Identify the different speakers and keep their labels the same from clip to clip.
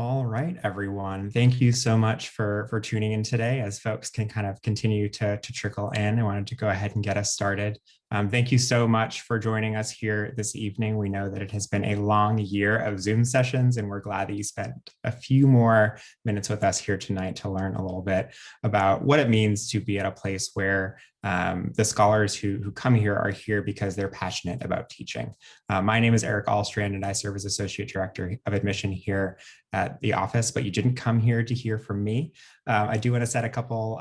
Speaker 1: All right, everyone. Thank you so much for tuning in today. As folks can kind of continue to trickle in, I wanted to go ahead and get us started. Thank you so much for joining us here this evening. We know that it has been a long year of Zoom sessions, and we're glad that you spent a few more minutes with us here tonight to learn a little bit about what it means to be at a place where the scholars who come here are here because they're passionate about teaching. My name is Eric Allstrand, and I serve as Associate Director of Admission here at the office, but you didn't come here to hear from me. I do want to set a couple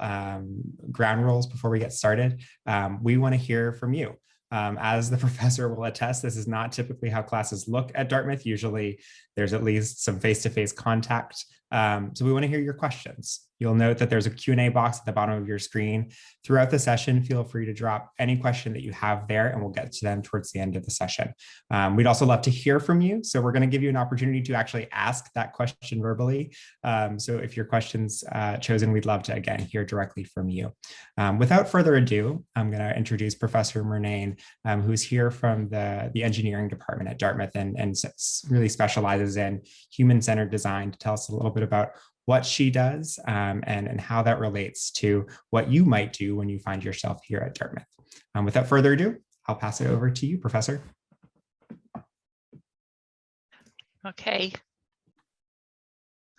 Speaker 1: ground rules before we get started. We want to hear from you. As the professor will attest, this is not typically how classes look at Dartmouth. Usually there's at least some face-to-face contact. So we want to hear your questions. You'll note that there's a Q&A box at the bottom of your screen. Throughout the session, feel free to drop any question that you have there, and we'll get to them towards the end of the session. We'd also love to hear from you. So we're going to give you an opportunity to actually ask that question verbally. So if your question's chosen, we'd love to, again, hear directly from you. Without further ado, I'm going to introduce Professor Murnane, who's here from the engineering department at Dartmouth and really specializes in human-centered design, to tell us a little bit about what she does and how that relates to what you might do when you find yourself here at Dartmouth. Without further ado, I'll pass it over to you, Professor.
Speaker 2: Okay.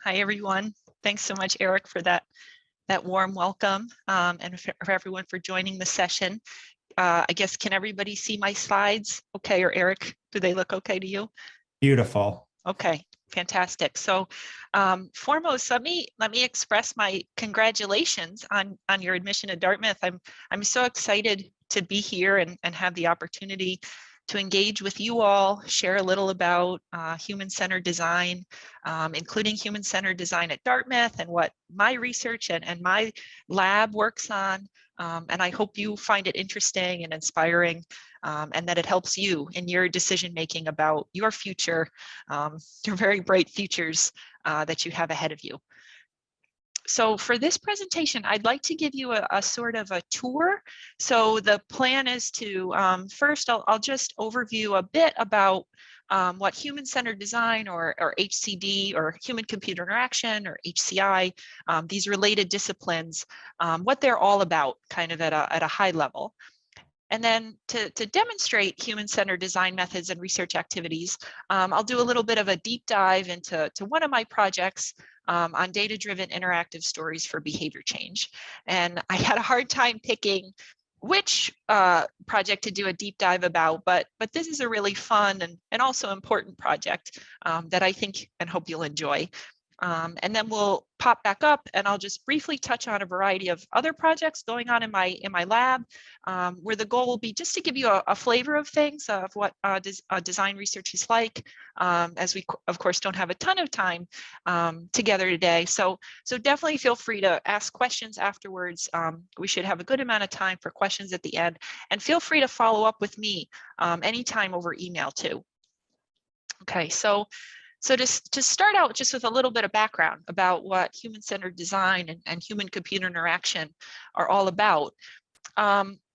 Speaker 2: Hi, everyone. Thanks so much, Eric, for that warm welcome, and for everyone for joining the session. I guess, can everybody see my slides okay? Or Eric, do they look okay to you?
Speaker 1: Beautiful.
Speaker 2: Okay, fantastic. So foremost, let me express my congratulations on your admission to Dartmouth. I'm so excited to be here and have the opportunity to engage with you all, share a little about human-centered design, including human-centered design at Dartmouth and what my research and my lab works on. And I hope you find it interesting and inspiring, and that it helps you in your decision-making about your future, your very bright futures that you have ahead of you. So for this presentation, I'd like to give you a sort of a tour. So the plan is to, first, I'll just overview a bit about what human-centered design or HCD or human-computer interaction or HCI, these related disciplines, what they're all about kind of at a high level. And then to demonstrate human-centered design methods and research activities, I'll do a little bit of a deep dive into one of my projects on data-driven interactive stories for behavior change. And I had a hard time picking which project to do a deep dive about, but this is a really fun and also important project that I think and hope you'll enjoy. And then we'll pop back up and I'll just briefly touch on a variety of other projects going on in my lab, where the goal will be just to give you a flavor of things, of what design research is like, as we of course don't have a ton of time together today. So definitely feel free to ask questions afterwards. We should have a good amount of time for questions at the end, and feel free to follow up with me anytime over email too. Okay, so to start out just with a little bit of background about what human-centered design and human-computer interaction are all about.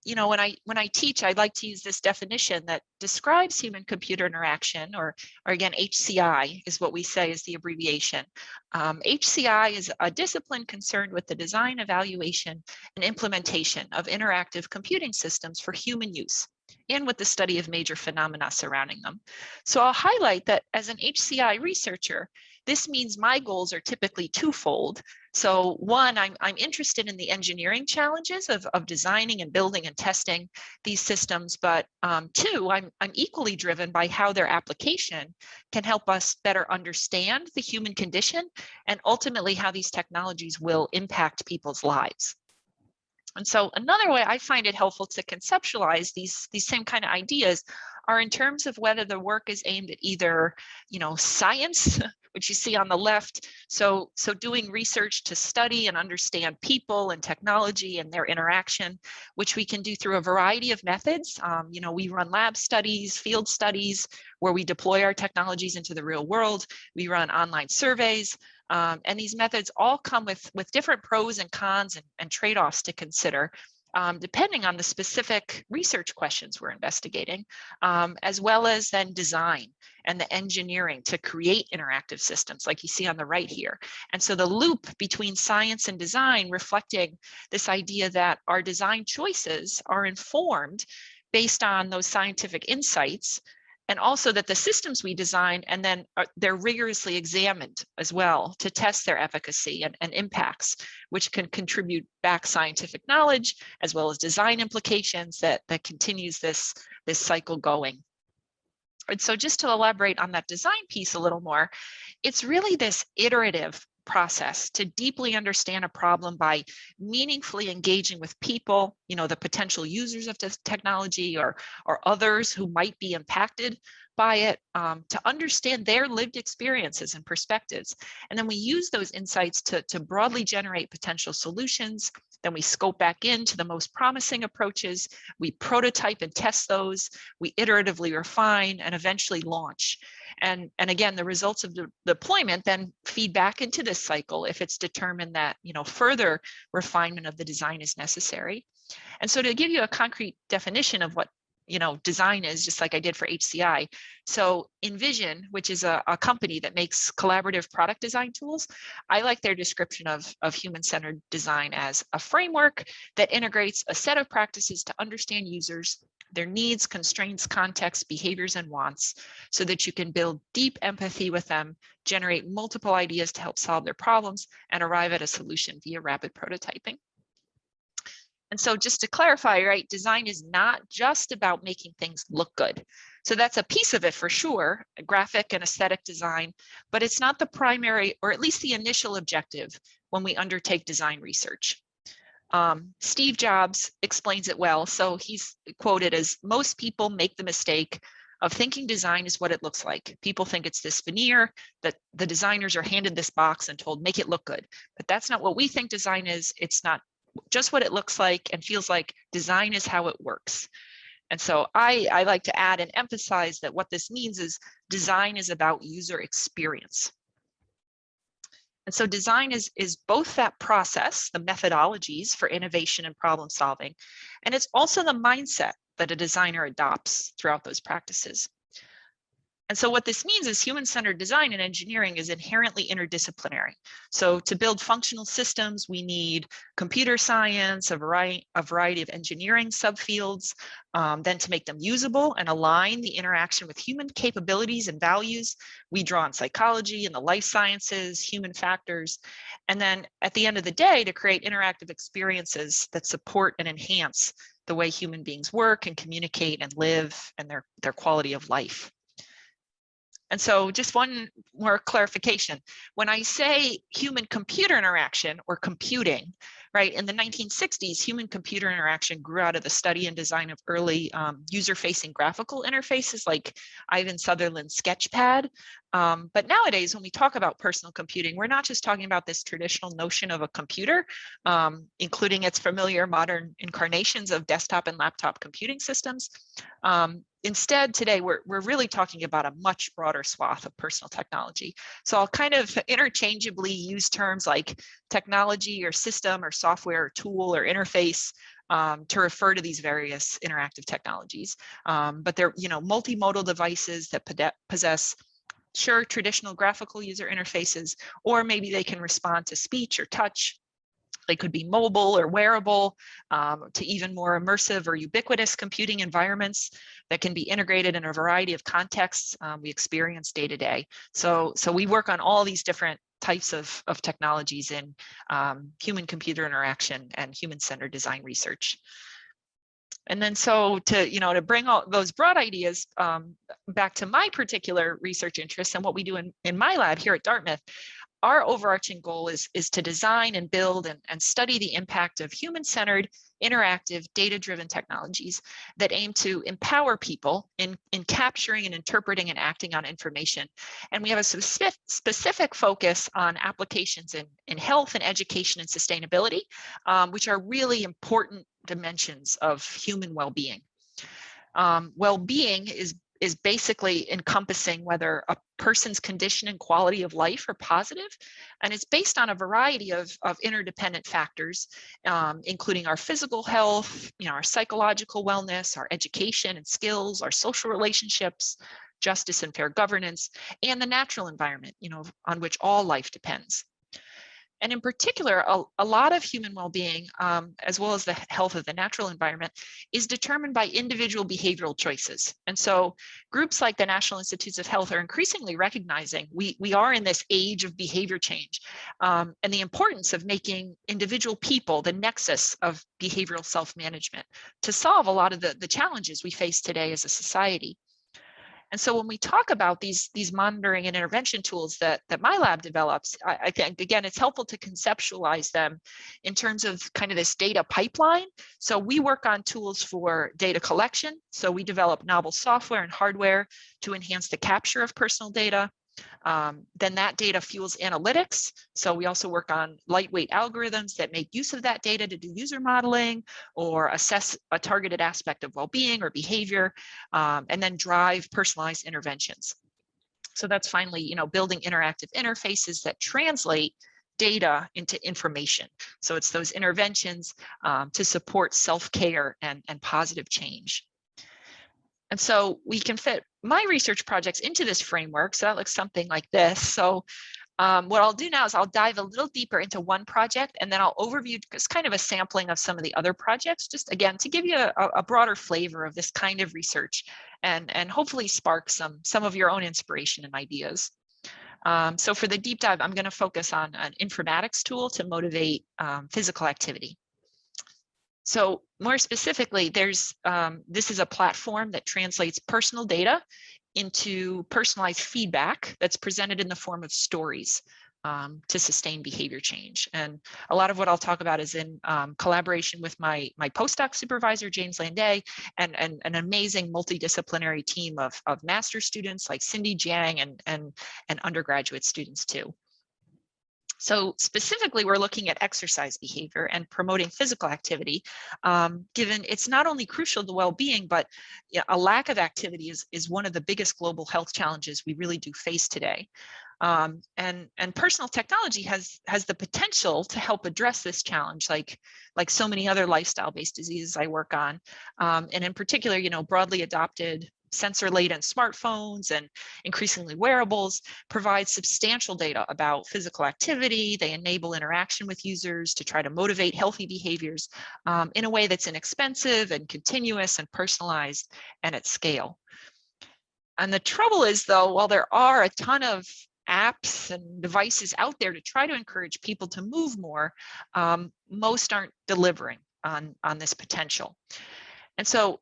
Speaker 2: You know, when I teach, I like to use this definition that describes human-computer interaction, or again, HCI is what we say is the abbreviation. HCI is a discipline concerned with the design, evaluation, and implementation of interactive computing systems for human use, and with the study of major phenomena surrounding them. So I'll highlight that as an HCI researcher, this means my goals are typically twofold. So one, I'm interested in the engineering challenges of designing and building and testing these systems, but two, I'm equally driven by how their application can help us better understand the human condition and ultimately how these technologies will impact people's lives. And so another way I find it helpful to conceptualize these same kind of ideas are in terms of whether the work is aimed at either, you know, science, which you see on the left. So doing research to study and understand people and technology and their interaction, which we can do through a variety of methods. You know, we run lab studies, field studies, where we deploy our technologies into the real world. We run online surveys. And these methods all come with different pros and cons and trade-offs to consider. depending on the specific research questions we're investigating, as well as then design and the engineering to create interactive systems like you see on the right here. And so the loop between science and design reflecting this idea that our design choices are informed based on those scientific insights, and also that the systems we design and then they're rigorously examined as well to test their efficacy and impacts, which can contribute back scientific knowledge as well as design implications that continues this cycle going. And so just to elaborate on that design piece a little more, it's really this iterative process to deeply understand a problem by meaningfully engaging with people, the potential users of this technology or others who might be impacted by it, to understand their lived experiences and perspectives. And then we use those insights to broadly generate potential solutions. Then we scope back into the most promising approaches. We prototype and test those. We iteratively refine and eventually launch. And again, the results of the deployment then feed back into this cycle if it's determined that further refinement of the design is necessary. And so to give you a concrete definition of what design is, just like I did for HCI. So Envision, which is a company that makes collaborative product design tools, I like their description of human-centered design as a framework that integrates a set of practices to understand users, their needs, constraints, contexts, behaviors, and wants, so that you can build deep empathy with them, generate multiple ideas to help solve their problems, and arrive at a solution via rapid prototyping. And so just to clarify, right, design is not just about making things look good. So that's a piece of it for sure, graphic and aesthetic design, but it's not the primary, or at least the initial objective when we undertake design research. Steve Jobs explains it well. So he's quoted as, most people make the mistake of thinking design is what it looks like. People think it's this veneer that the designers are handed this box and told, make it look good. But that's not what we think design is. It's not just what it looks like and feels like. Design is how it works. And so I like to add and emphasize that what this means is design is about user experience. And so design is both that process, the methodologies for innovation and problem solving, and it's also the mindset that a designer adopts throughout those practices. And so what this means is human-centered design and engineering is inherently interdisciplinary. So to build functional systems, we need computer science, a variety of engineering subfields. Then to make them usable and align the interaction with human capabilities and values, we draw on psychology and the life sciences, human factors. And then at the end of the day, to create interactive experiences that support and enhance the way human beings work and communicate and live and their quality of life. And so just one more clarification. When I say human-computer interaction or computing, right, in the 1960s, human-computer interaction grew out of the study and design of early user-facing graphical interfaces like Ivan Sutherland's Sketchpad. But nowadays, when we talk about personal computing, we're not just talking about this traditional notion of a computer, including its familiar modern incarnations of desktop and laptop computing systems. Instead, today, we're really talking about a much broader swath of personal technology. So I'll kind of interchangeably use terms like technology or system or software or tool or interface to refer to these various interactive technologies. But they're multimodal devices that possess traditional graphical user interfaces, or maybe they can respond to speech or touch. They could be mobile or wearable, to even more immersive or ubiquitous computing environments that can be integrated in a variety of contexts we experience day to day. So we work on all these different types of technologies in human-computer interaction and human-centered design research. And then so to bring all those broad ideas back to my particular research interests and what we do in my lab here at Dartmouth, our overarching goal is to design and build and study the impact of human-centered, interactive, data-driven technologies that aim to empower people in capturing and interpreting and acting on information. And we have a specific focus on applications in health and education and sustainability, which are really important dimensions of human well-being. Well-being is is basically encompassing whether a person's condition and quality of life are positive. And it's based on a variety of interdependent factors, including our physical health, our psychological wellness, our education and skills, our social relationships, justice and fair governance, and the natural environment, on which all life depends. And in particular, a lot of human well-being, as well as the health of the natural environment, is determined by individual behavioral choices. And so groups like the National Institutes of Health are increasingly recognizing we are in this age of behavior change, and the importance of making individual people the nexus of behavioral self-management to solve a lot of the challenges we face today as a society. And so when we talk about these monitoring and intervention tools that my lab develops, I think, again, it's helpful to conceptualize them in terms of kind of this data pipeline. So we work on tools for data collection. So we develop novel software and hardware to enhance the capture of personal data. Then that data fuels analytics. So we also work on lightweight algorithms that make use of that data to do user modeling or assess a targeted aspect of well-being or behavior, and then drive personalized interventions. So that's finally, building interactive interfaces that translate data into information. So it's those interventions to support self-care and positive change. And so we can fit my research projects into this framework. So that looks something like this. So what I'll do now is I'll dive a little deeper into one project, and then I'll overview just kind of a sampling of some of the other projects, just again, to give you a broader flavor of this kind of research and hopefully spark some of your own inspiration and ideas. So for the deep dive, I'm going to focus on an informatics tool to motivate physical activity. So more specifically, this is a platform that translates personal data into personalized feedback that's presented in the form of stories to sustain behavior change. And a lot of what I'll talk about is in collaboration with my postdoc supervisor, James Landay, and an amazing multidisciplinary team of master's students like Cindy Jiang and undergraduate students too. So specifically, we're looking at exercise behavior and promoting physical activity, given it's not only crucial to well-being, but a lack of activity is one of the biggest global health challenges we really do face today. And personal technology has the potential to help address this challenge, like so many other lifestyle-based diseases I work on, and in particular, broadly adopted sensor-laden smartphones and increasingly wearables provide substantial data about physical activity. They enable interaction with users to try to motivate healthy behaviors in a way that's inexpensive and continuous and personalized and at scale. And the trouble is, though, while there are a ton of apps and devices out there to try to encourage people to move more, most aren't delivering on this potential. And so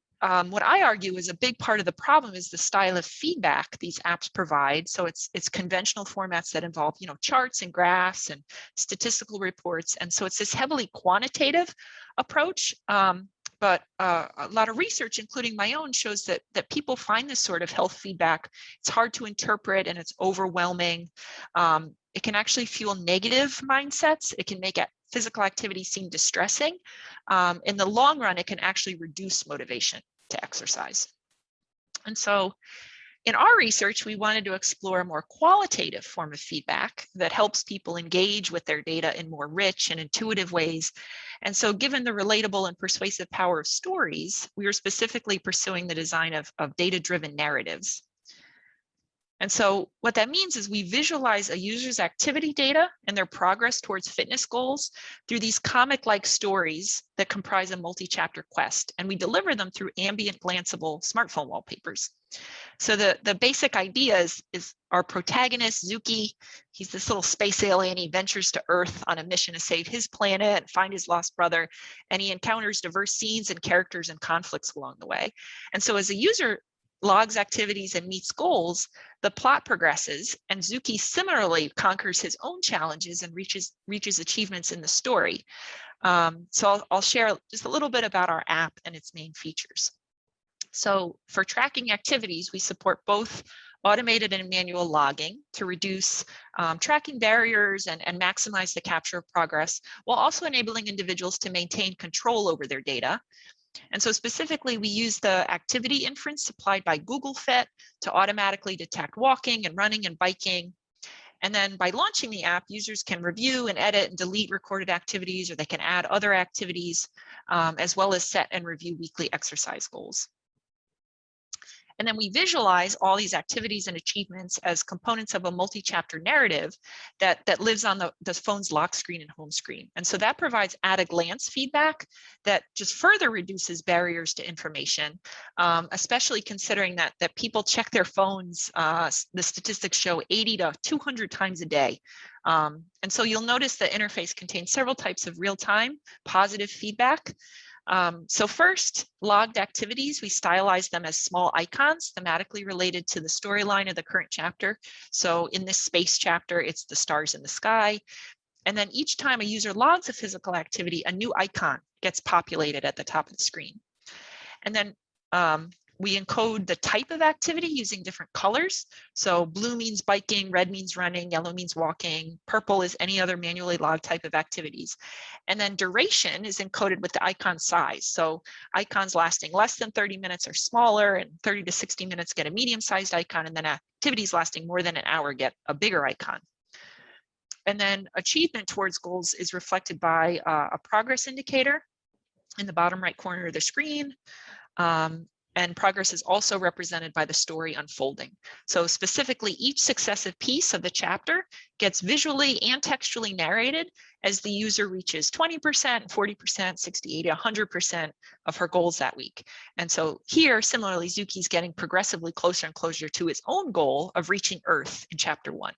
Speaker 2: what I argue is a big part of the problem is the style of feedback these apps provide. So it's conventional formats that involve, charts and graphs and statistical reports. And so it's this heavily quantitative approach. But a lot of research, including my own, shows that people find this sort of health feedback. It's hard to interpret and it's overwhelming. It can actually fuel negative mindsets. It can make physical activity seem distressing. In the long run, it can actually reduce motivation to exercise. And so in our research, we wanted to explore a more qualitative form of feedback that helps people engage with their data in more rich and intuitive ways. And so given the relatable and persuasive power of stories, we were specifically pursuing the design of data-driven narratives. And so what that means is we visualize a user's activity data and their progress towards fitness goals through these comic-like stories that comprise a multi-chapter quest, and we deliver them through ambient glanceable smartphone wallpapers. So the basic idea is our protagonist, Zuki, he's this little space alien. He ventures to Earth on a mission to save his planet and find his lost brother, and he encounters diverse scenes and characters and conflicts along the way. And so as a user logs activities and meets goals, the plot progresses, and Zuki similarly conquers his own challenges and reaches achievements in the story. So I'll share just a little bit about our app and its main features. So for tracking activities, we support both automated and manual logging to reduce tracking barriers and maximize the capture of progress, while also enabling individuals to maintain control over their data. And so specifically, we use the activity inference supplied by Google Fit to automatically detect walking and running and biking. And then by launching the app, users can review and edit and delete recorded activities, or they can add other activities, as well as set and review weekly exercise goals. And then we visualize all these activities and achievements as components of a multi-chapter narrative that lives on the phone's lock screen and home screen. And so that provides at-a-glance feedback that just further reduces barriers to information, especially considering that people check their phones, the statistics show 80 to 200 times a day. And so you'll notice the interface contains several types of real-time positive feedback. So first, logged activities, we stylize them as small icons thematically related to the storyline of the current chapter. So in this space chapter, it's the stars in the sky. And then each time a user logs a physical activity, a new icon gets populated at the top of the screen. And then we encode the type of activity using different colors. So blue means biking, red means running, yellow means walking, purple is any other manually logged type of activities. And then duration is encoded with the icon size. So icons lasting less than 30 minutes are smaller, and 30 to 60 minutes get a medium-sized icon, and then activities lasting more than an hour get a bigger icon. And then achievement towards goals is reflected by a progress indicator in the bottom right corner of the screen. And progress is also represented by the story unfolding. So specifically, each successive piece of the chapter gets visually and textually narrated as the user reaches 20%, 40%, 60, 80, 100% of her goals that week. And so here, similarly, Zuki's getting progressively closer and closer to his own goal of reaching Earth in chapter 1.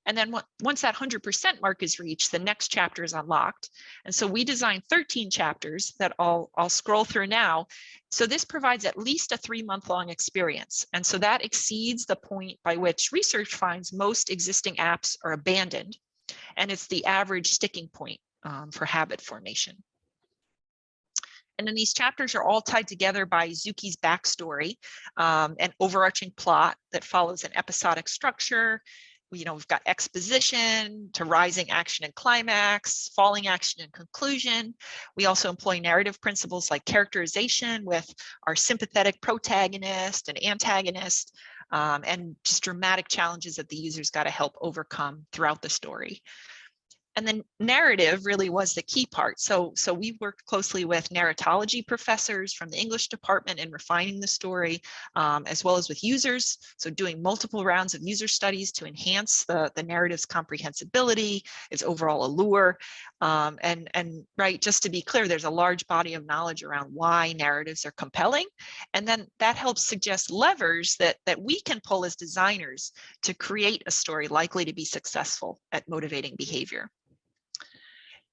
Speaker 2: And then once that 100% mark is reached, the next chapter is unlocked. And so we designed 13 chapters that I'll scroll through now. So this provides at least a 3-month-long experience. And so that exceeds the point by which research finds most existing apps are abandoned. And it's the average sticking point for habit formation. And then these chapters are all tied together by Zuki's backstory, an overarching plot that follows an episodic structure. We've got exposition to rising action and climax, falling action and conclusion. We also employ narrative principles like characterization with our sympathetic protagonist and antagonist, and just dramatic challenges that the user's got to help overcome throughout the story. And then narrative really was the key part. So we worked closely with narratology professors from the English department in refining the story, as well as with users. So doing multiple rounds of user studies to enhance the narrative's comprehensibility, its overall allure. And right, just to be clear, there's a large body of knowledge around why narratives are compelling. And then that helps suggest levers that we can pull as designers to create a story likely to be successful at motivating behavior.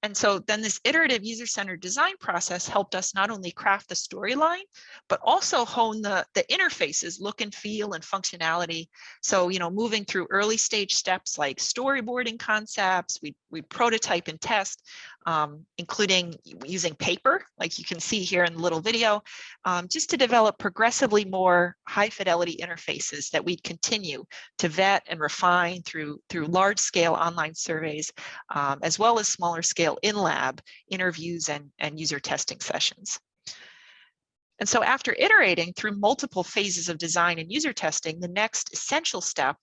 Speaker 2: And so then this iterative user-centered design process helped us not only craft the storyline, but also hone the interfaces, look and feel and functionality. So, moving through early stage steps like storyboarding concepts, we prototype and test, including using paper, like you can see here in the little video, just to develop progressively more high fidelity interfaces that we'd continue to vet and refine through large scale online surveys, as well as smaller scale in-lab interviews and user testing sessions. And so after iterating through multiple phases of design and user testing, the next essential step,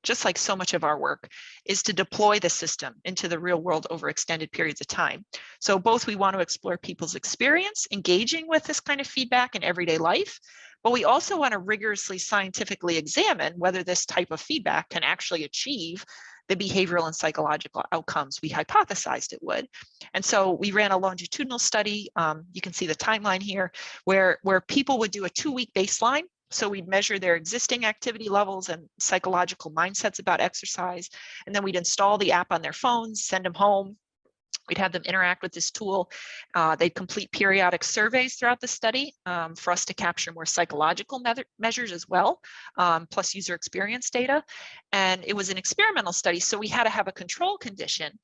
Speaker 2: just like so much of our work, is to deploy the system into the real world over extended periods of time. So both we want to explore people's experience engaging with this kind of feedback in everyday life, but we also want to rigorously scientifically examine whether this type of feedback can actually achieve the behavioral and psychological outcomes we hypothesized it would. And so we ran a longitudinal study, you can see the timeline here, where people would do a 2-week baseline. So we'd measure their existing activity levels and psychological mindsets about exercise, and then we'd install the app on their phones, send them home. We'd have them interact with this tool. They'd complete periodic surveys throughout the study for us to capture more psychological measures as well, plus user experience data. And it was an experimental study, so we had to have a control condition.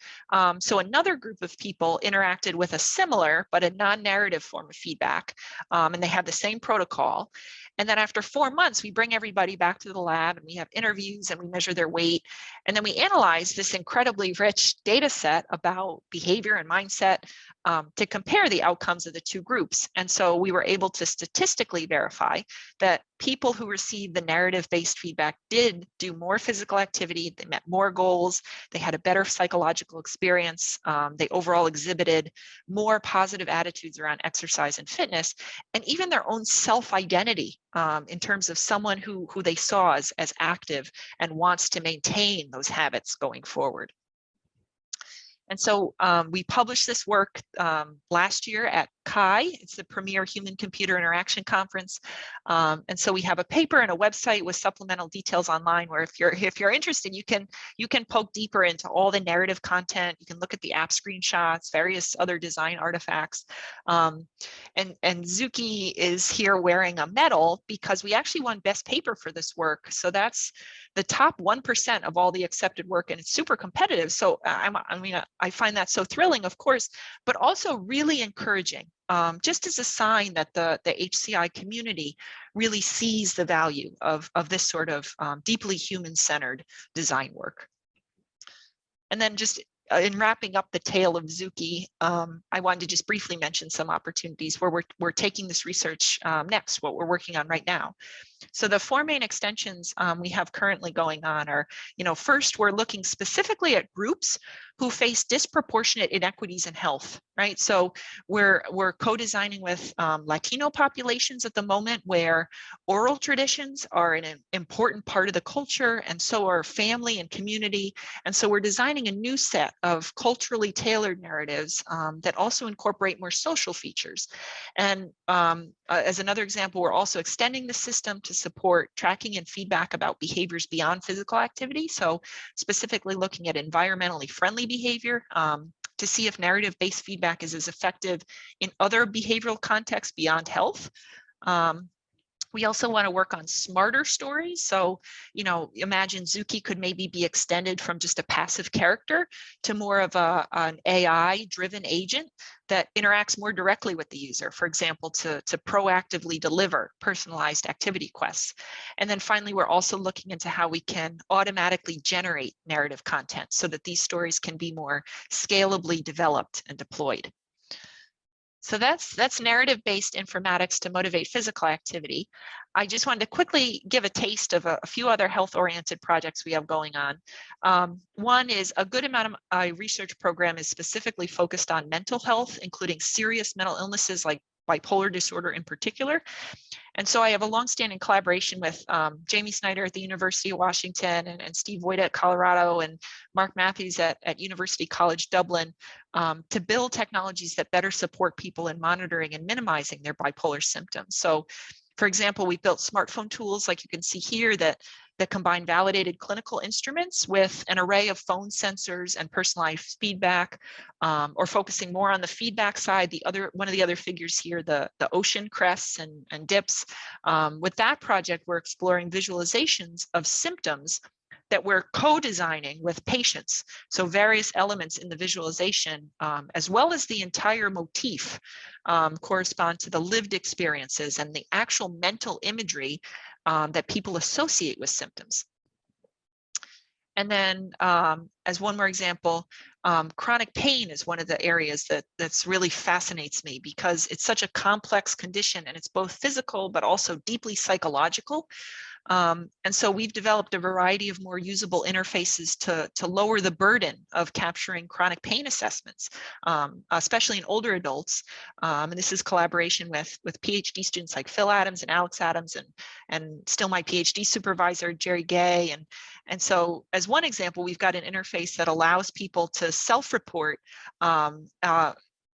Speaker 2: So another group of people interacted with a similar but a non-narrative form of feedback, and they had the same protocol. And then after 4 months, we bring everybody back to the lab and we have interviews and we measure their weight. And then we analyze this incredibly rich data set about behavior and mindset to compare the outcomes of the two groups. And so we were able to statistically verify that people who received the narrative-based feedback did do more physical activity, they met more goals, they had a better psychological experience, they overall exhibited more positive attitudes around exercise and fitness, and even their own self-identity in terms of someone who they saw as active and wants to maintain those habits going forward. And so we published this work last year at CHI. It's the premier human-computer interaction conference. And so we have a paper and a website with supplemental details online where if you're interested, you can poke deeper into all the narrative content. You can look at the app screenshots, various other design artifacts. And Zuki is here wearing a medal because we actually won best paper for this work. So that's the top 1% of all the accepted work, and it's super competitive. So I find that so thrilling, of course, but also really encouraging, just as a sign that the HCI community really sees the value of this sort of deeply human-centered design work. And then just in wrapping up the tale of Zuki, I wanted to just briefly mention some opportunities where we're taking this research next, what we're working on right now. So the 4 main extensions we have currently going on are, first, we're looking specifically at groups who face disproportionate inequities in health, right? So we're co-designing with Latino populations at the moment where oral traditions are an important part of the culture, and so are family and community. And so we're designing a new set of culturally tailored narratives that also incorporate more social features. And as another example, we're also extending the system to support tracking and feedback about behaviors beyond physical activity. So specifically looking at environmentally friendly behavior to see if narrative-based feedback is as effective in other behavioral contexts beyond health. We also want to work on smarter stories. So, imagine Zuki could maybe be extended from just a passive character to more of an AI-driven agent that interacts more directly with the user, for example, to proactively deliver personalized activity quests. And then finally, we're also looking into how we can automatically generate narrative content so that these stories can be more scalably developed and deployed. So that's narrative-based informatics to motivate physical activity. I just wanted to quickly give a taste of a few other health-oriented projects we have going on. One is a good amount of my research program is specifically focused on mental health, including serious mental illnesses like bipolar disorder in particular. And so I have a longstanding collaboration with Jamie Snyder at the University of Washington and Steve Voida at Colorado and Mark Matthews at University College Dublin to build technologies that better support people in monitoring and minimizing their bipolar symptoms. So, for example, we built smartphone tools like you can see here that combine validated clinical instruments with an array of phone sensors and personalized feedback, or focusing more on the feedback side. One of the other figures here, the ocean crests and dips. With that project, we're exploring visualizations of symptoms that we're co-designing with patients. So various elements in the visualization, as well as the entire motif, correspond to the lived experiences and the actual mental imagery that people associate with symptoms. And then as one more example, chronic pain is one of the areas that's really fascinates me because it's such a complex condition and it's both physical but also deeply psychological. And so we've developed a variety of more usable interfaces to lower the burden of capturing chronic pain assessments, especially in older adults. And this is collaboration with PhD students like Phil Adams and Alex Adams and still my PhD supervisor, Jerry Gay. And so as one example, we've got an interface that allows people to self-report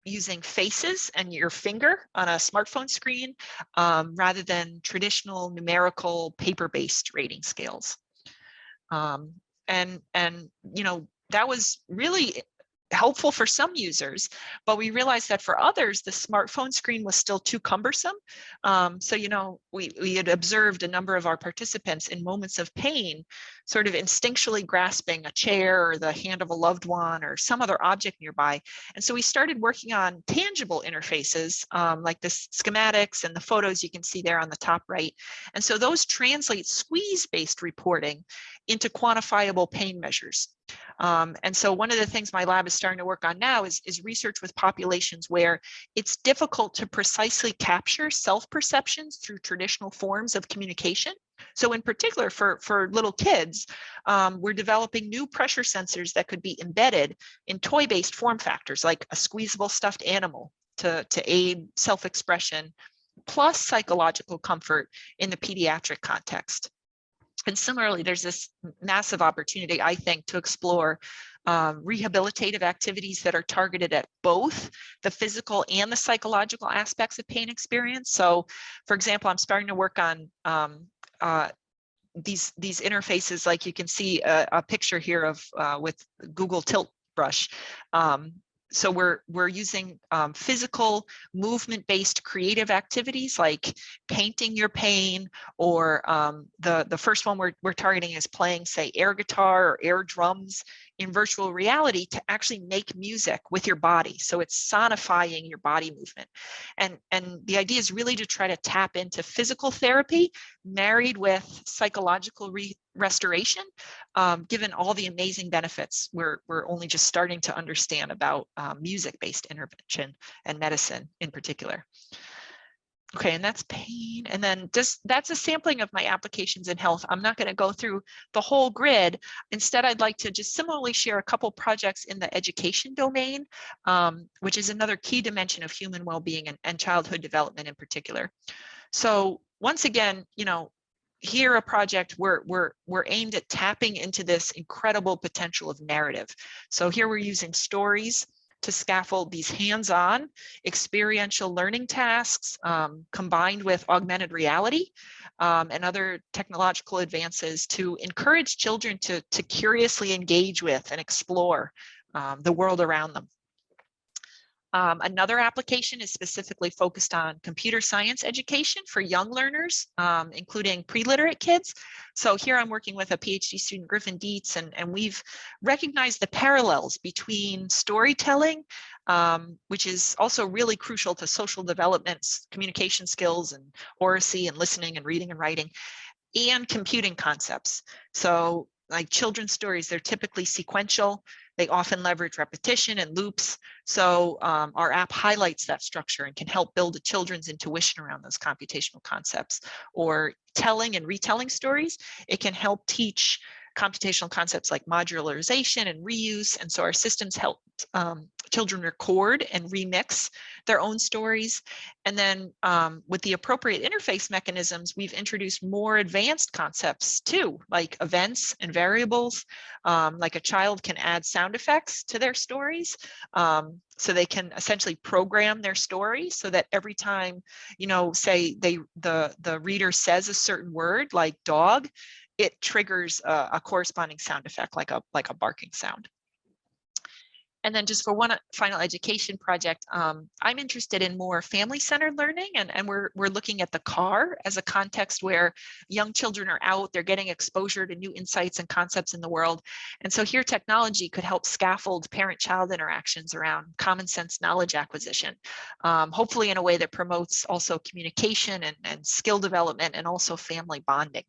Speaker 2: using faces and your finger on a smartphone screen rather than traditional numerical paper-based rating scales. And that was really helpful for some users, but we realized that for others, the smartphone screen was still too cumbersome. So, we had observed a number of our participants in moments of pain, sort of instinctually grasping a chair or the hand of a loved one or some other object nearby. And so we started working on tangible interfaces, like the schematics and the photos you can see there on the top right. And so those translate squeeze-based reporting into quantifiable pain measures. And so one of the things my lab is starting to work on now is research with populations where it's difficult to precisely capture self-perceptions through traditional forms of communication. So in particular, for little kids, we're developing new pressure sensors that could be embedded in toy-based form factors, like a squeezable stuffed animal to aid self-expression, plus psychological comfort in the pediatric context. And similarly, there's this massive opportunity, I think, to explore rehabilitative activities that are targeted at both the physical and the psychological aspects of pain experience. So, for example, I'm starting to work on these interfaces, like you can see a picture here of with Google Tilt Brush. So we're using physical movement-based creative activities like painting your pain, or the first one we're targeting is playing, say, air guitar or air drums in virtual reality to actually make music with your body. So it's sonifying your body movement. And the idea is really to try to tap into physical therapy married with psychological restoration, given all the amazing benefits we're only just starting to understand about music-based intervention and medicine in particular. Okay, and that's pain. And then that's a sampling of my applications in health. I'm not going to go through the whole grid. Instead, I'd like to just similarly share a couple projects in the education domain, which is another key dimension of human well-being and childhood development in particular. So once again, here a project we're aimed at tapping into this incredible potential of narrative. So here we're using stories to scaffold these hands-on experiential learning tasks, combined with augmented reality and other technological advances to encourage children to curiously engage with and explore the world around them. Another application is specifically focused on computer science education for young learners, including pre-literate kids. So here I'm working with a PhD student, Griffin Dietz, and we've recognized the parallels between storytelling, which is also really crucial to social development, communication skills, and oracy and listening and reading and writing, and computing concepts. So like children's stories, they're typically sequential. They often leverage repetition and loops. So our app highlights that structure and can help build a children's intuition around those computational concepts. Or telling and retelling stories, it can help teach computational concepts like modularization and reuse. And so our systems help children record and remix their own stories. And then with the appropriate interface mechanisms, we've introduced more advanced concepts too, like events and variables. Like a child can add sound effects to their stories. So they can essentially program their story so that every time, say the reader says a certain word like dog, it triggers a corresponding sound effect like a barking sound. And then just for one final education project, I'm interested in more family-centered learning, and we're looking at the car as a context where young children are out, they're getting exposure to new insights and concepts in the world. And so here technology could help scaffold parent-child interactions around common sense knowledge acquisition, hopefully in a way that promotes also communication and skill development and also family bonding.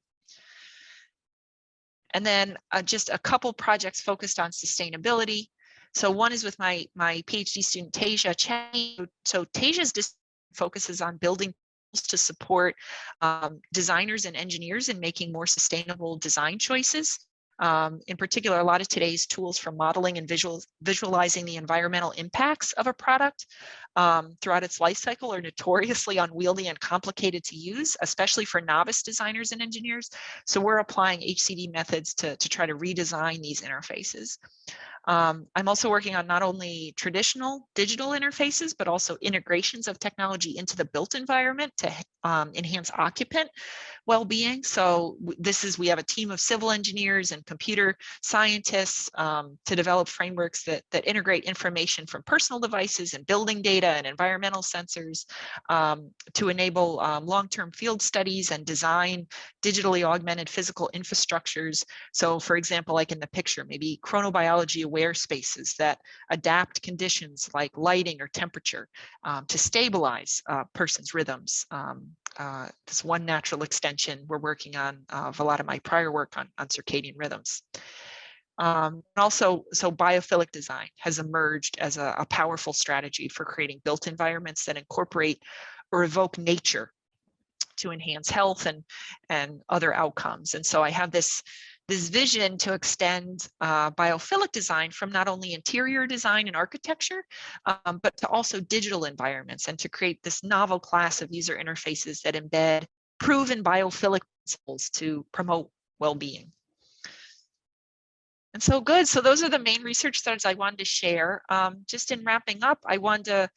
Speaker 2: And then just a couple projects focused on sustainability. So one is with my PhD student, Tasia Chang. So Tasia's focuses on building tools to support designers and engineers in making more sustainable design choices. In particular, a lot of today's tools for modeling and visualizing the environmental impacts of a product throughout its life cycle are notoriously unwieldy and complicated to use, especially for novice designers and engineers. So we're applying HCD methods to try to redesign these interfaces. I'm also working on not only traditional digital interfaces, but also integrations of technology into the built environment to enhance occupant well-being. So we have a team of civil engineers and computer scientists to develop frameworks that integrate information from personal devices and building data and environmental sensors to enable long-term field studies and design digitally augmented physical infrastructures. So for example, like in the picture, maybe chronobiology aware spaces that adapt conditions like lighting or temperature to stabilize person's rhythms. This one natural extension we're working on of a lot of my prior work on circadian rhythms. Also, so biophilic design has emerged as a powerful strategy for creating built environments that incorporate or evoke nature to enhance health and other outcomes. And so I have this vision to extend biophilic design from not only interior design and architecture, but to also digital environments, and to create this novel class of user interfaces that embed proven biophilic principles to promote well-being. And so good. So those are the main research threads I wanted to share. Just in wrapping up, I wanted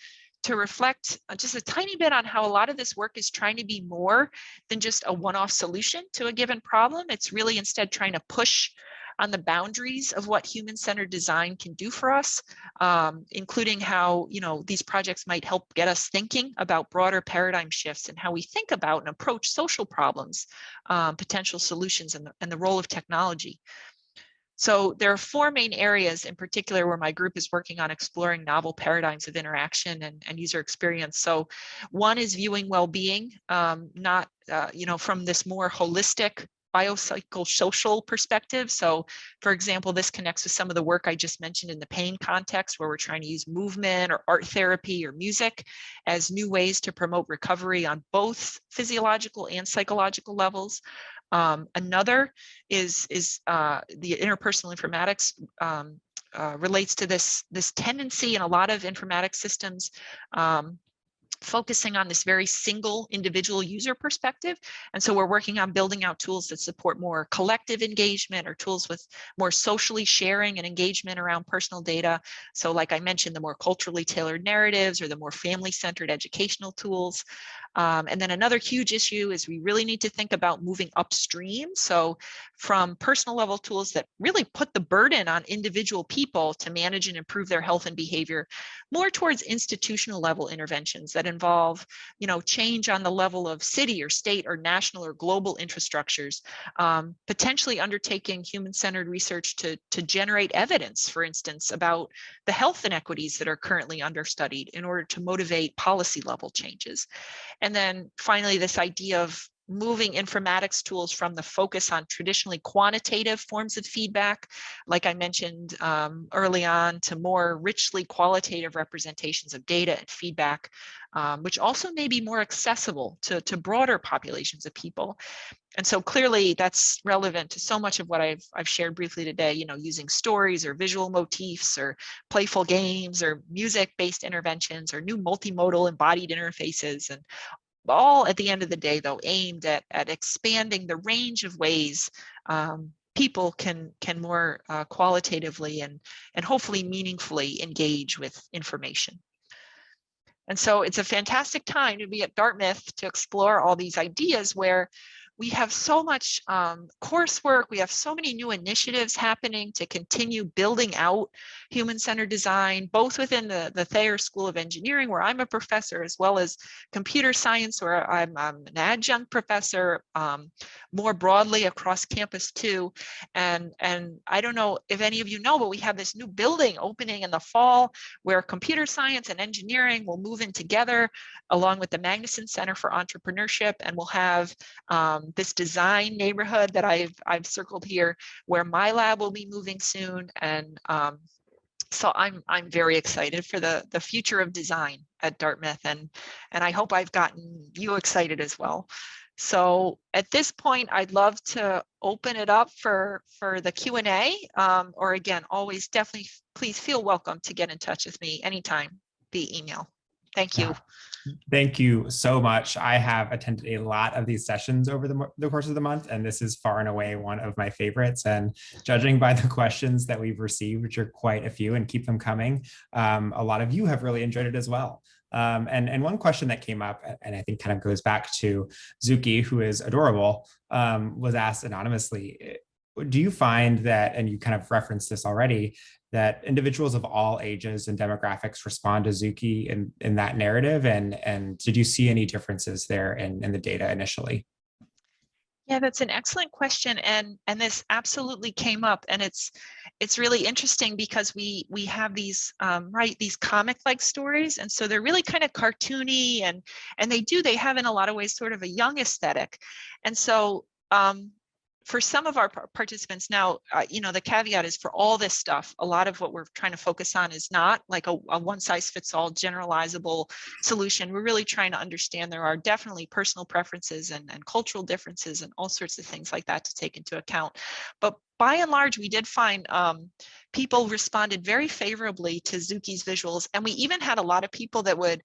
Speaker 2: to reflect just a tiny bit on how a lot of this work is trying to be more than just a one-off solution to a given problem. It's really instead trying to push on the boundaries of what human-centered design can do for us, including how these projects might help get us thinking about broader paradigm shifts and how we think about and approach social problems, potential solutions, and the role of technology. So there are four main areas in particular where my group is working on exploring novel paradigms of interaction and user experience. So one is viewing well-being, not from this more holistic biopsychosocial perspective. So for example, this connects with some of the work I just mentioned in the pain context, where we're trying to use movement or art therapy or music as new ways to promote recovery on both physiological and psychological levels. Another is the interpersonal informatics relates to this tendency in a lot of informatics systems focusing on this very single individual user perspective. And so we're working on building out tools that support more collective engagement, or tools with more socially sharing and engagement around personal data. So like I mentioned, the more culturally tailored narratives or the more family-centered educational tools. And then another huge issue is we really need to think about moving upstream. So from personal level tools that really put the burden on individual people to manage and improve their health and behavior, more towards institutional level interventions that involve, change on the level of city or state or national or global infrastructures, potentially undertaking human-centered research to generate evidence, for instance, about the health inequities that are currently understudied in order to motivate policy level changes. And then finally, this idea of moving informatics tools from the focus on traditionally quantitative forms of feedback, like I mentioned early on, to more richly qualitative representations of data and feedback, which also may be more accessible to broader populations of people. And so clearly that's relevant to so much of what I've shared briefly today, using stories or visual motifs or playful games or music-based interventions or new multimodal embodied interfaces, and all at the end of the day, though, aimed at expanding the range of ways people can more qualitatively and hopefully meaningfully engage with information. And so it's a fantastic time to be at Dartmouth to explore all these ideas, where we have so much coursework, we have so many new initiatives happening to continue building out human-centered design, both within the Thayer School of Engineering, where I'm a professor, as well as computer science, where I'm an adjunct professor, more broadly across campus too. And I don't know if any of you know, but we have this new building opening in the fall, where computer science and engineering will move in together, along with the Magnuson Center for Entrepreneurship, and we'll have this design neighborhood that I've circled here, where my lab will be moving soon. And so I'm very excited for the future of design at Dartmouth, and I hope I've gotten you excited as well. So at this point, I'd love to open it up for the Q&A, or again, always definitely please feel welcome to get in touch with me anytime via email. Thank you.
Speaker 1: Yeah. Thank you so much. I have attended a lot of these sessions over the course of the month, and this is far and away one of my favorites. And judging by the questions that we've received, which are quite a few, and keep them coming, a lot of you have really enjoyed it as well. And one question that came up, and I think kind of goes back to Zuki, who is adorable, was asked anonymously. Do you find that, and you kind of referenced this already, that individuals of all ages and demographics respond to Zuki in that narrative? And did you see any differences there in the data initially?
Speaker 2: Yeah, that's an excellent question, and this absolutely came up, and it's really interesting because we have these right, these comic-like stories, and so they're really kind of cartoony, and they have in a lot of ways sort of a young aesthetic, and so for some of our participants now, the caveat is for all this stuff, a lot of what we're trying to focus on is not like a one-size-fits-all generalizable solution. We're really trying to understand there are definitely personal preferences and cultural differences and all sorts of things like that to take into account. But by and large, we did find people responded very favorably to Zuki's visuals. And we even had a lot of people that would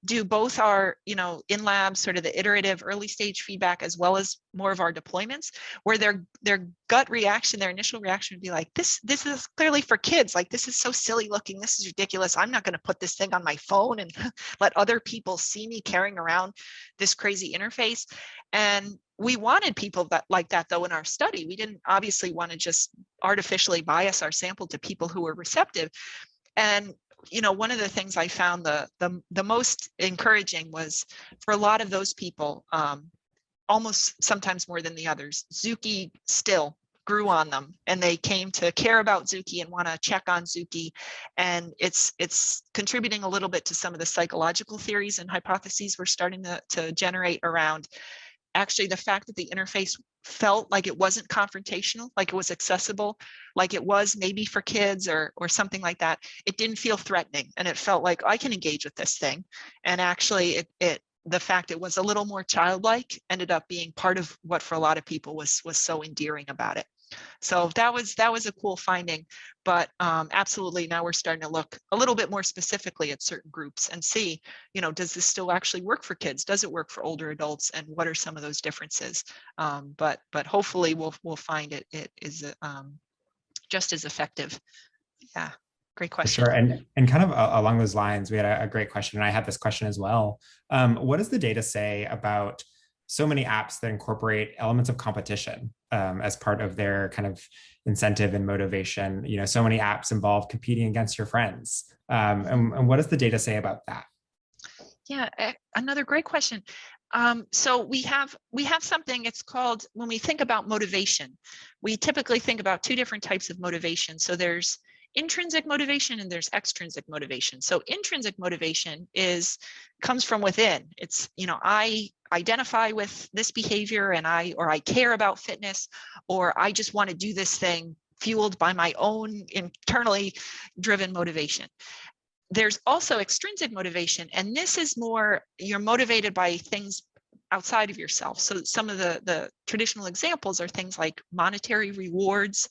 Speaker 2: do both our, in lab sort of the iterative early stage feedback, as well as more of our deployments, where their gut reaction, their initial reaction would be like, this is clearly for kids. Like, this is so silly looking. This is ridiculous. I'm not going to put this thing on my phone and let other people see me carrying around this crazy interface. And we wanted people like that though in our study. We didn't obviously want to just artificially bias our sample to people who were receptive. And one of the things I found the most encouraging was for a lot of those people, almost sometimes more than the others, Zuki still grew on them, and they came to care about Zuki and want to check on Zuki. And it's contributing a little bit to some of the psychological theories and hypotheses we're starting to generate around actually the fact that the interface felt like it wasn't confrontational, like it was accessible, like it was maybe for kids or something like that. It didn't feel threatening, and it felt like I can engage with this thing. And actually the fact it was a little more childlike ended up being part of what for a lot of people was so endearing about it. So that was a cool finding, but absolutely now we're starting to look a little bit more specifically at certain groups and see, does this still actually work for kids? Does it work for older adults? And what are some of those differences? But hopefully we'll find it is just as effective. Yeah, great
Speaker 1: For
Speaker 2: question.
Speaker 1: sure. And kind of along those lines, we had a great question, and I had this question as well. What does the data say about so many apps that incorporate elements of competition as part of their kind of incentive and motivation? So many apps involve competing against your friends. And what does the data say about that?
Speaker 2: Yeah, another great question. So we have something, it's called, when we think about motivation, we typically think about two different types of motivation. So there's intrinsic motivation and there's extrinsic motivation. So intrinsic motivation comes from within. It's, I identify with this behavior and I care about fitness, or I just want to do this thing fueled by my own internally driven motivation. There's also extrinsic motivation, and this is more, you're motivated by things outside of yourself. So some of the traditional examples are things like monetary rewards,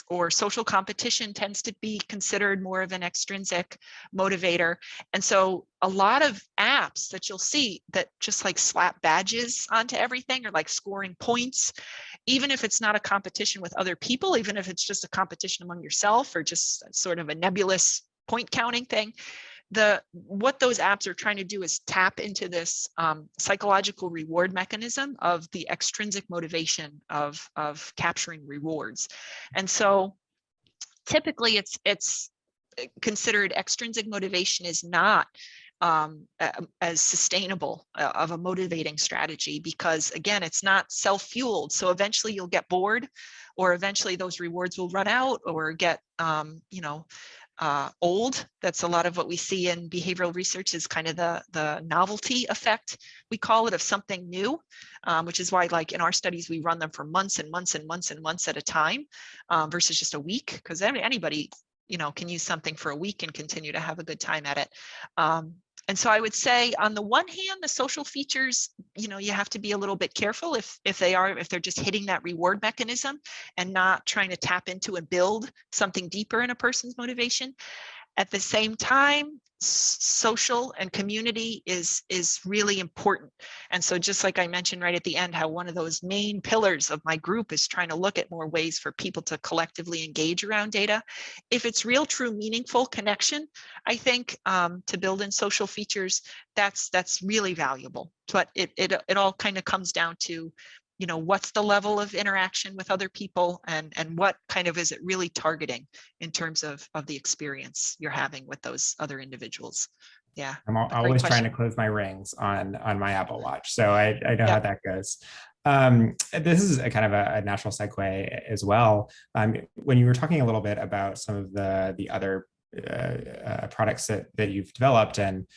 Speaker 2: or social competition tends to be considered more of an extrinsic motivator. And so a lot of apps that you'll see that just like slap badges onto everything, or like scoring points, even if it's not a competition with other people, even if it's just a competition among yourself or just sort of a nebulous point counting thing, what those apps are trying to do is tap into this psychological reward mechanism of the extrinsic motivation of capturing rewards. And so typically it's considered extrinsic motivation is not as sustainable of a motivating strategy, because again, it's not self-fueled. So eventually you'll get bored, or eventually those rewards will run out or get old. That's a lot of what we see in behavioral research, is kind of the novelty effect, we call it, of something new, which is why, like in our studies, we run them for months and months and months and months at a time, versus just a week, because anybody can use something for a week and continue to have a good time at it. And so I would say, on the one hand, the social features, you have to be a little bit careful if they're just hitting that reward mechanism and not trying to tap into and build something deeper in a person's motivation. At the same time, social and community is really important. And so just like I mentioned right at the end, how one of those main pillars of my group is trying to look at more ways for people to collectively engage around data. If it's real, true, meaningful connection, I think to build in social features, that's really valuable. But it all kind of comes down to, you know, what's the level of interaction with other people, and what kind of is it really targeting in terms of the experience you're having with those other individuals. Yeah,
Speaker 1: I'm
Speaker 2: a great
Speaker 1: always trying
Speaker 2: question.
Speaker 1: to close my rings on my Apple Watch, so I know
Speaker 2: Yeah.
Speaker 1: how that goes. This is a kind of a natural segue as well. When you were talking a little bit about some of the other products that you've developed and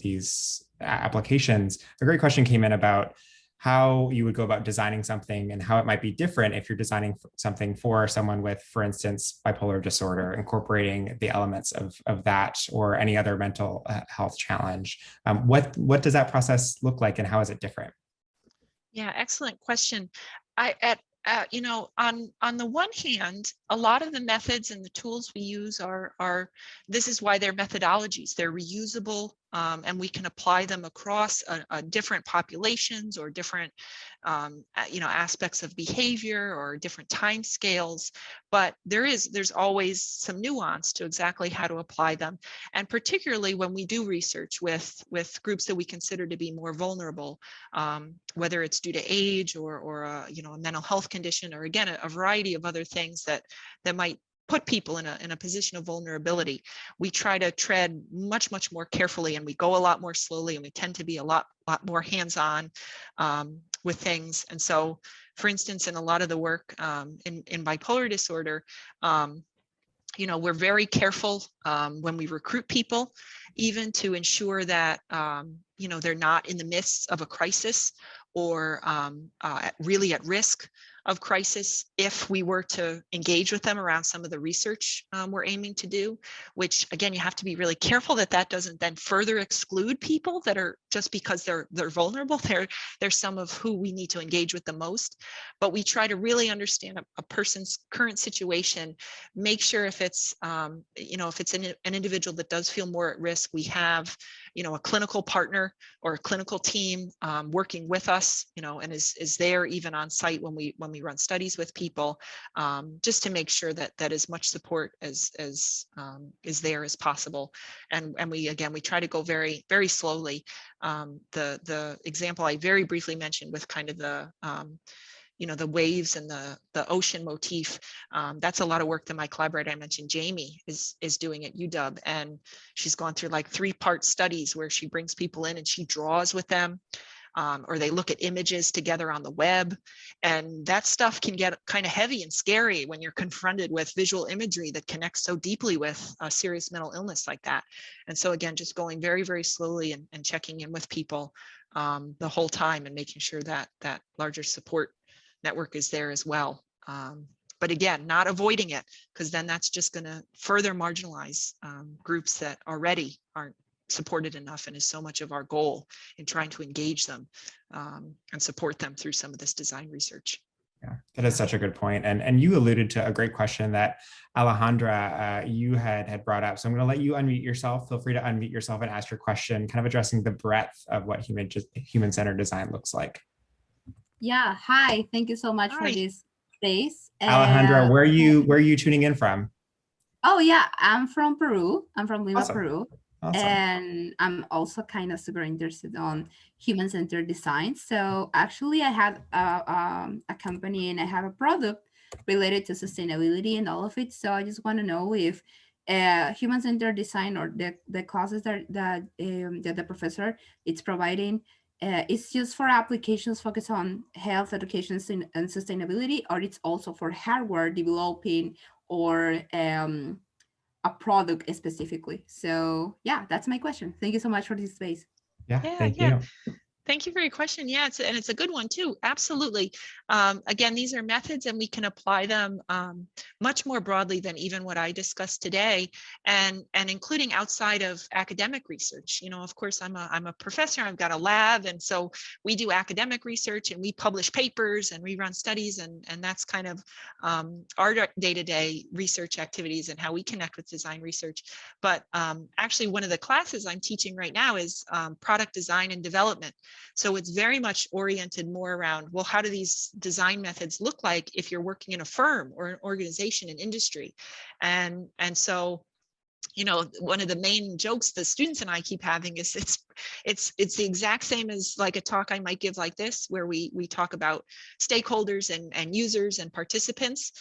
Speaker 1: these applications, a great question came in about how you would go about designing something and how it might be different if you're designing something for someone with, for instance, bipolar disorder, incorporating the elements of that or any other mental health challenge. What does that process look like and how is it different?
Speaker 2: Yeah, excellent question. I you know, on the one hand, a lot of the methods and the tools we use are this is why they're methodologies. They're reusable, and we can apply them across different populations or different you know, aspects of behavior or different time scales. But there's always some nuance to exactly how to apply them, and particularly when we do research with groups that we consider to be more vulnerable, whether it's due to age or you know, a mental health condition, or again, a variety of other things that might put people in a position of vulnerability. We try to tread much more carefully, and we go a lot more slowly, and we tend to be a lot more hands-on with things. And so, for instance, in a lot of the work in bipolar disorder, you know, we're very careful when we recruit people, even to ensure that, you know, they're not in the midst of a crisis or really at risk of crisis if we were to engage with them around some of the research we're aiming to do, which again, you have to be really careful that that doesn't then further exclude people that are just because they're vulnerable. They're some of who we need to engage with the most. But we try to really understand a person's current situation, make sure if it's, you know, if it's an individual that does feel more at risk, we have, you know, a clinical partner or a clinical team working with us, you know, and is there even on site when we run studies with people, just to make sure that as much support as is there as possible. And we try to go very slowly. The example I very briefly mentioned with kind of the you know, the waves and the ocean motif. That's a lot of work that my collaborator I mentioned, Jamie, is doing at UW. And she's gone through like 3-part studies where she brings people in and she draws with them. Or they look at images together on the web. And that stuff can get kind of heavy and scary when you're confronted with visual imagery that connects so deeply with a serious mental illness like that. And so again, just going very slowly and checking in with people the whole time and making sure that that larger support network is there as well. But again, not avoiding it, because then that's just going to further marginalize groups that already aren't supported enough, and is so much of our goal in trying to engage them and support them through some of this design research.
Speaker 1: Yeah, that is such a good point. And you alluded to a great question that Alejandra, you had brought up. So I'm going to let you unmute yourself. Feel free to unmute yourself and ask your question, kind of addressing the breadth of what human-centered design looks like.
Speaker 3: Yeah, hi. Thank you so much for
Speaker 2: Hi.
Speaker 3: this space.
Speaker 1: Alejandra, where are you tuning in from?
Speaker 3: Oh yeah, I'm from Peru. I'm from Lima,
Speaker 1: Awesome.
Speaker 3: Peru.
Speaker 1: Awesome.
Speaker 3: And I'm also kind of super interested on human-centered design. So actually I had a company and I have a product related to sustainability and all of it. So I just want to know if human-centered design or the classes that the professor is providing, it's just for applications focused on health, education, and sustainability, or it's also for hardware developing or a product specifically. So yeah, that's my question. Thank you so much for this space.
Speaker 1: Yeah,
Speaker 2: Yeah,
Speaker 1: thank
Speaker 2: yeah.
Speaker 1: you.
Speaker 2: Thank you for your question. Yeah, it's a good one too. Absolutely. Again, these are methods and we can apply them much more broadly than even what I discussed today, and including outside of academic research. You know, of course, I'm a professor, I've got a lab, and so we do academic research and we publish papers and we run studies, and that's kind of our day-to-day research activities and how we connect with design research. But actually, one of the classes I'm teaching right now is product design and development. So it's very much oriented more around, well, how do these design methods look like if you're working in a firm or an organization in industry? And so, you know, one of the main jokes the students and I keep having is it's the exact same as like a talk I might give like this, where we talk about stakeholders and users and participants.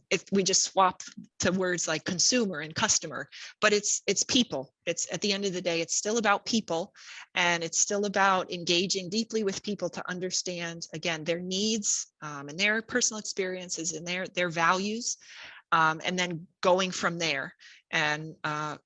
Speaker 2: If we just swap to words like consumer and customer, but it's people. It's, at the end of the day, it's still about people, and it's still about engaging deeply with people to understand, again, their needs and their personal experiences and their values. And then going from there, and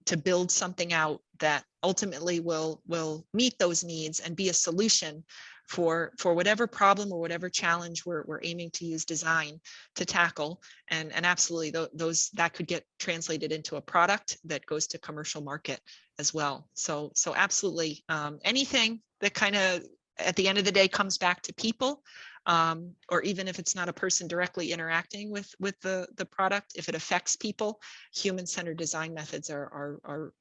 Speaker 2: to build something out that ultimately will meet those needs and be a solution for whatever problem or whatever challenge we're aiming to use design to tackle. And absolutely, those that could get translated into a product that goes to commercial market as well. So absolutely, anything that kind of at the end of the day comes back to people, or even if it's not a person directly interacting with the product, if it affects people, human-centered design methods are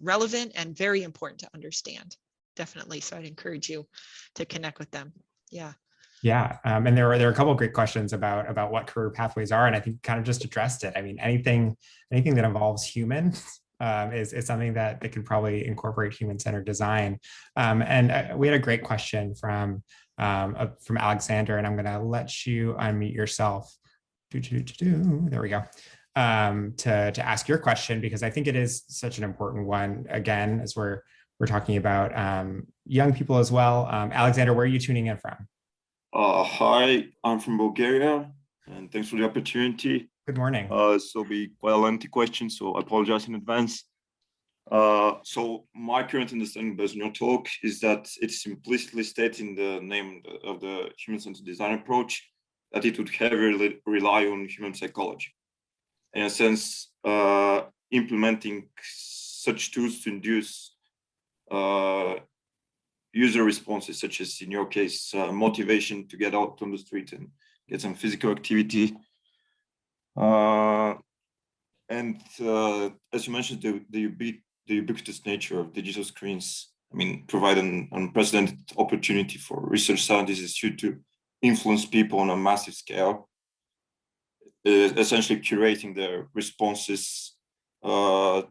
Speaker 2: relevant and very important to understand. Definitely. So I'd encourage you to connect with them. Yeah.
Speaker 1: Yeah, and there are a couple of great questions about what career pathways are, and I think kind of just addressed it. I mean, anything that involves humans is something that can probably incorporate human-centered design. And we had a great question from Alexander, and I'm going to let you unmute yourself. There we go. To ask your question, because I think it is such an important one. Again, as we're talking about young people as well. Alexander, where are you tuning in from?
Speaker 4: Hi, I'm from Bulgaria, and thanks for the opportunity.
Speaker 1: Good morning.
Speaker 4: So it'll be quite a lengthy question, so I apologize in advance. So my current understanding based on your talk is that it's implicitly stated in the name of the human-centered design approach that it would heavily rely on human psychology. In a sense, implementing such tools to induce user responses, such as in your case, motivation to get out on the street and get some physical activity. And as you mentioned, the ubiquitous nature of digital screens, I mean, provide an unprecedented opportunity for research scientists to influence people on a massive scale, essentially curating their responses for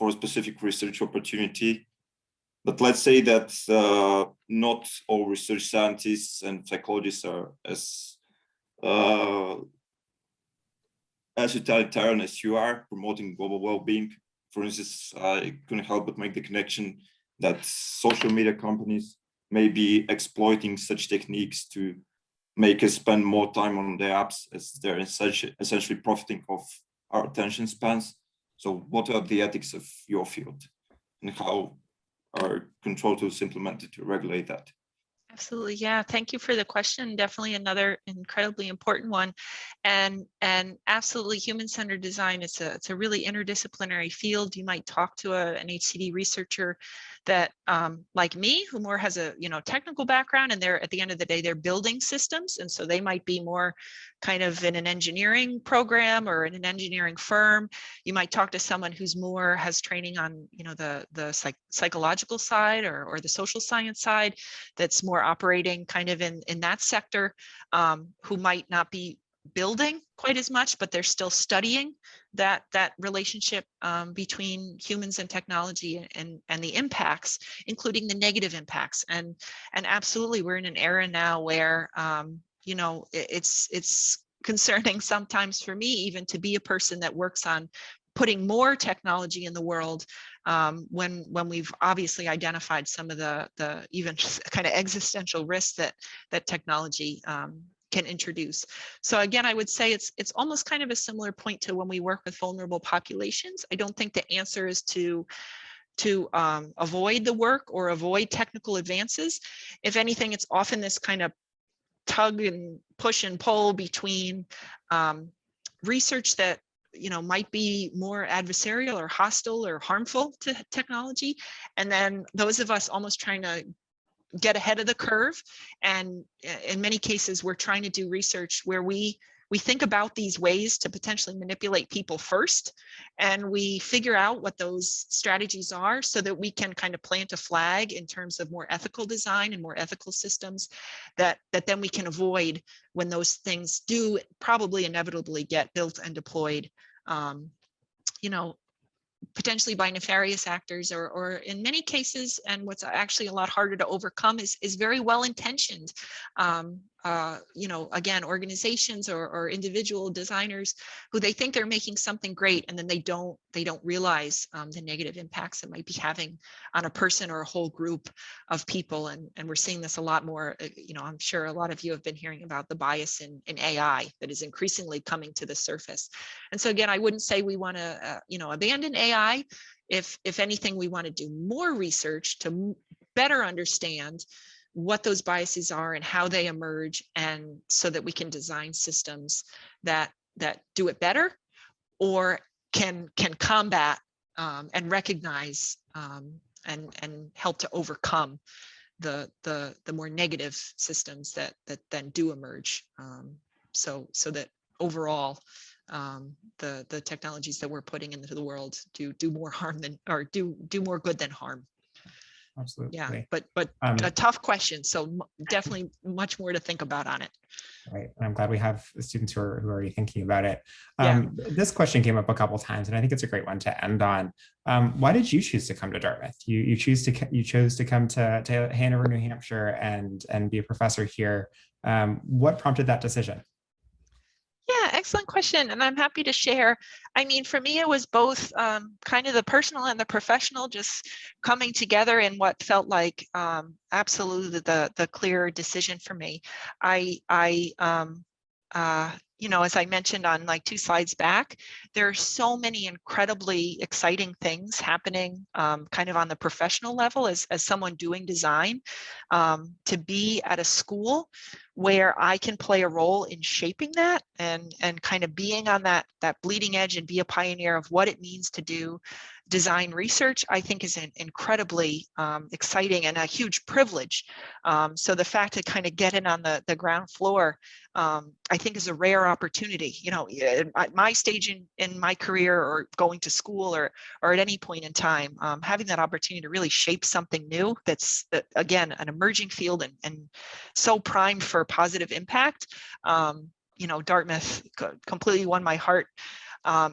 Speaker 4: a specific research opportunity. But let's say that not all research scientists and psychologists are as utilitarian as you are, promoting global well-being. For instance, I couldn't help but make the connection that social media companies may be exploiting such techniques to make us spend more time on their apps, as they're essentially profiting off our attention spans. So what are the ethics of your field, and how are control tools implemented to regulate that?
Speaker 2: Absolutely. Yeah. Thank you for the question. Definitely another incredibly important one. And absolutely, human-centered design, it's a really interdisciplinary field. You might talk to an HCD researcher that like me, who more has a technical background, and they're, at the end of the day, they're building systems. And so they might be more kind of in an engineering program or in an engineering firm. You might talk to someone who's more has training on the psychological side or the social science side, that's more operating kind of in that sector, who might not be building quite as much, but they're still studying that relationship between humans and technology and the impacts, including the negative impacts. And absolutely, we're in an era now where it's concerning sometimes for me even to be a person that works on putting more technology in the world, when we've obviously identified some of the even kind of existential risks that technology can introduce. So again, I would say it's almost kind of a similar point to when we work with vulnerable populations. I don't think the answer is to avoid the work or avoid technical advances. If anything, it's often this kind of tug and push and pull between research that might be more adversarial or hostile or harmful to technology, and then those of us almost trying to get ahead of the curve. And in many cases, we're trying to do research where we think about these ways to potentially manipulate people first, and we figure out what those strategies are so that we can kind of plant a flag in terms of more ethical design and more ethical systems that then we can avoid when those things do probably inevitably get built and deployed, potentially by nefarious actors, or in many cases, and what's actually a lot harder to overcome is very well intentioned, again, organizations or individual designers who they think they're making something great, and then they don't realize the negative impacts it might be having on a person or a whole group of people. And we're seeing this a lot more. I'm sure a lot of you have been hearing about the bias in AI that is increasingly coming to the surface. And so again, I wouldn't say we want to abandon AI. If anything, we want to do more research to better understand what those biases are and how they emerge, and so that we can design systems that do it better, or can combat and recognize and help to overcome the more negative systems that then do emerge, so that overall the technologies that we're putting into the world do more harm than, or do more good than harm.
Speaker 1: Absolutely.
Speaker 2: Yeah, but a tough question. So definitely much more to think about on it.
Speaker 1: Right. I'm glad we have students who are already thinking about it.
Speaker 2: Yeah.
Speaker 1: This question came up a couple of times, and I think it's a great one to end on. Why did you choose to come to Dartmouth? You chose to come to Hanover, New Hampshire, and be a professor here. What prompted that decision?
Speaker 2: Yeah, excellent question. And I'm happy to share. I mean, for me, it was both kind of the personal and the professional just coming together in what felt like absolutely the clear decision for me. As I mentioned on like 2 slides back, there are so many incredibly exciting things happening kind of on the professional level as someone doing design, to be at a school where I can play a role in shaping that and kind of being on that bleeding edge and be a pioneer of what it means to do design research, I think is incredibly exciting and a huge privilege. So the fact to kind of get in on the ground floor, I think is a rare opportunity. At my stage in my career, or going to school, or at any point in time, having that opportunity to really shape something new that's again an emerging field and so primed for positive impact. Dartmouth completely won my heart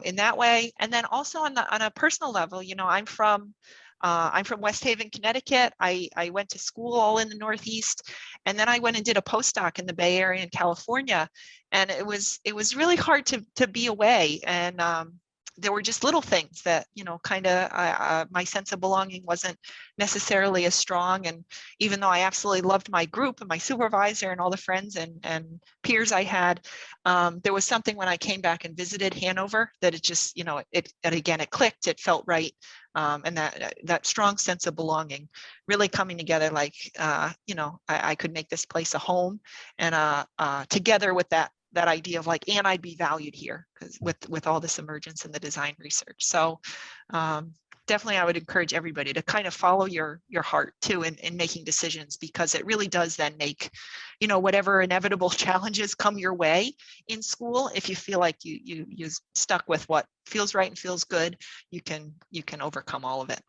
Speaker 2: in that way. And then also on a personal level, I'm from West Haven, Connecticut. I went to school all in the Northeast, and then I went and did a postdoc in the Bay Area in California. And it was really hard to be away. And there were just little things that, kind of my sense of belonging wasn't necessarily as strong. And even though I absolutely loved my group and my supervisor and all the friends and peers I had, there was something when I came back and visited Hanover that it just, it clicked, it felt right. And that strong sense of belonging really coming together, like, I could make this place a home, and together with that idea of like, and I'd be valued here because with all this emergence in the design research. So definitely I would encourage everybody to kind of follow your heart too in making decisions, because it really does then make, whatever inevitable challenges come your way in school, if you feel like you stuck with what feels right and feels good, you can overcome all of it.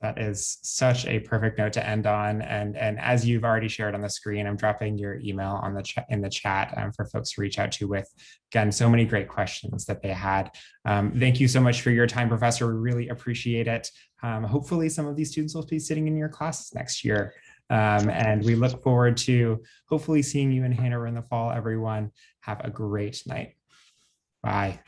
Speaker 1: That is such a perfect note to end on. And as you've already shared on the screen, I'm dropping your email in the chat for folks to reach out to with, again, so many great questions that they had. Thank you so much for your time, Professor. We really appreciate it. Hopefully some of these students will be sitting in your classes next year. And we look forward to hopefully seeing you in Hanover in the fall, everyone. Have a great night. Bye.